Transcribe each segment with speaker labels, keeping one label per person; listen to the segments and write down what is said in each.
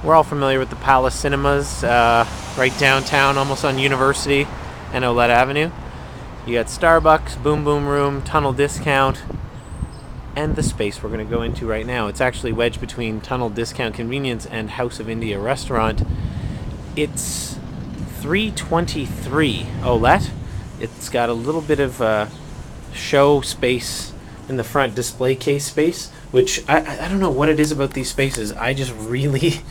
Speaker 1: We're all familiar with the Palace Cinemas, right downtown, almost on University and Ouellette Avenue. You got Starbucks, Boom Boom Room, Tunnel Discount, and the space we're going to go into right now. It's actually wedged between Tunnel Discount Convenience and House of India Restaurant. It's 323 Ouellette. It's got a little bit of show space in the front, display case space, which I don't know what it is about these spaces. I just really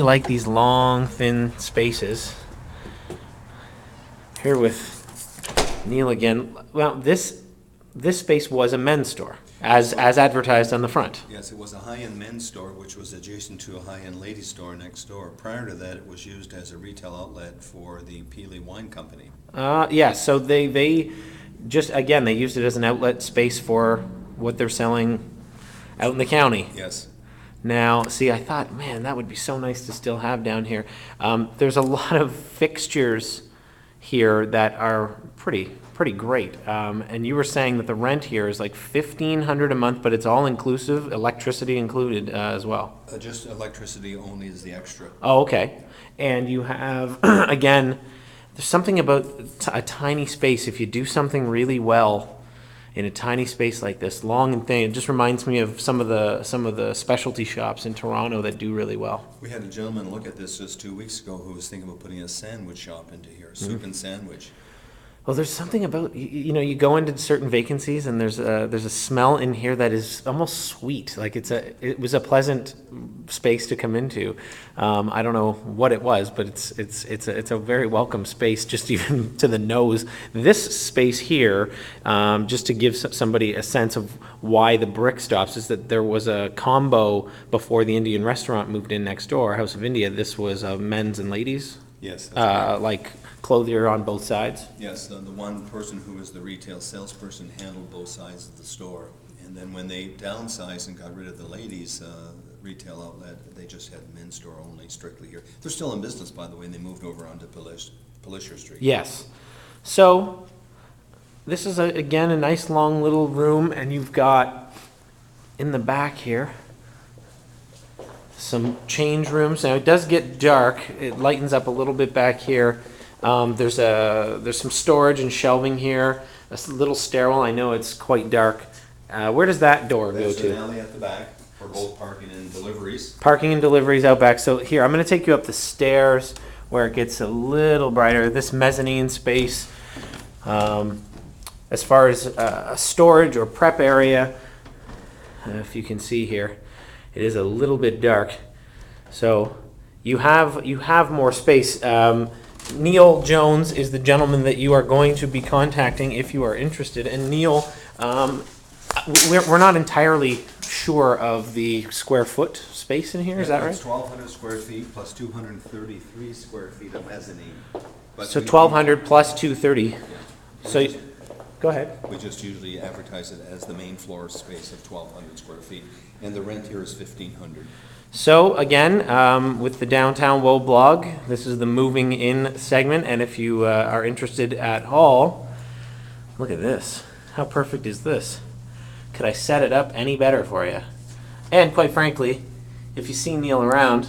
Speaker 1: like these long, thin spaces. Here with Neil again. Well, this space was a men's store, as advertised on the front.
Speaker 2: Yes, it was a high-end men's store, which was adjacent to a high-end ladies' store next door. Prior to that, it was used as a retail outlet for the Pelee Wine Company.
Speaker 1: Yeah, so they just, again, they used it as an outlet space for what they're selling out in the county.
Speaker 2: Yes.
Speaker 1: Now, see, I thought, man, that would be so nice to still have down here. There's a lot of fixtures here that are pretty great. And you were saying that the rent here is like $1,500 a month, but it's all inclusive, electricity included as well.
Speaker 2: Just electricity only is the extra.
Speaker 1: Oh, okay. And you have, again, there's something about a tiny space. If you do something really well in a tiny space like this, long and thin, it just reminds me of some of the specialty shops in Toronto that do really well.
Speaker 2: We had a gentleman look at this just 2 weeks ago who was thinking about putting a sandwich shop into here, soup and sandwich.
Speaker 1: Well, there's something about, you know, you go into certain vacancies and there's a smell in here that is almost sweet. Like it was a pleasant space to come into. I don't know what it was, but it's a very welcome space, just even to the nose. This space here, just to give somebody a sense of why the brick stops, is that there was a combo before the Indian restaurant moved in next door, House of India. This was men's and ladies.
Speaker 2: Yes, that's right.
Speaker 1: Like clothier on both sides.
Speaker 2: Yes, the one person who was the retail salesperson handled both sides of the store. And then when they downsized and got rid of the ladies' retail outlet, they just had men's store only strictly here. They're still in business, by the way, and they moved over onto Lucier Street.
Speaker 1: Yes. So this is, again, a nice long little room, and you've got in the back here some change rooms. Now it does get dark. It lightens up a little bit back here. There's some storage and shelving here. A little stairwell. I know it's quite dark. Where does that door go to?
Speaker 2: There's an alley at the back for both parking and deliveries.
Speaker 1: Parking and deliveries out back. So here, I'm going to take you up the stairs where it gets a little brighter. This mezzanine space, as far as a storage or prep area, if you can see here, it is a little bit dark. So you have more space. Neil Jones is the gentleman that you are going to be contacting if you are interested. And Neil, we're not entirely sure of the square foot space in here. Is that right?
Speaker 2: It's 1,200 square feet plus 233 square feet of mezzanine. But
Speaker 1: so 1,200 plus 230.
Speaker 2: Yeah.
Speaker 1: So go ahead.
Speaker 2: We just usually advertise it as the main floor space of 1,200 square feet, and the rent here is $1,500.
Speaker 1: So again, with the Downtown Woe blog, this is the moving in segment, and if you are interested at all, look at this. How perfect is this? Could I set it up any better for you? And quite frankly, if you see Neil around,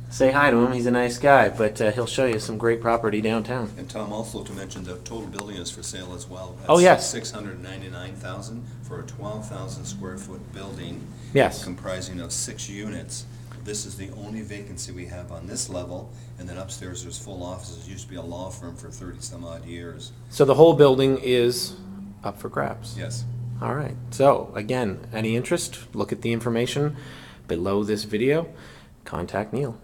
Speaker 1: say hi to him. He's a nice guy, but he'll show you some great property downtown.
Speaker 2: And Tom, also to mention, the total building is for sale as well. That's
Speaker 1: oh yes,
Speaker 2: $699,000 for a 12,000 square foot building.
Speaker 1: Yes,
Speaker 2: comprising of 6 units. This is the only vacancy we have on this level, and then upstairs there's full offices. It used to be a law firm for 30 some odd years.
Speaker 1: So the whole building is up for grabs.
Speaker 2: Yes.
Speaker 1: All right. So again, any interest? Look at the information below this video. Contact Neil.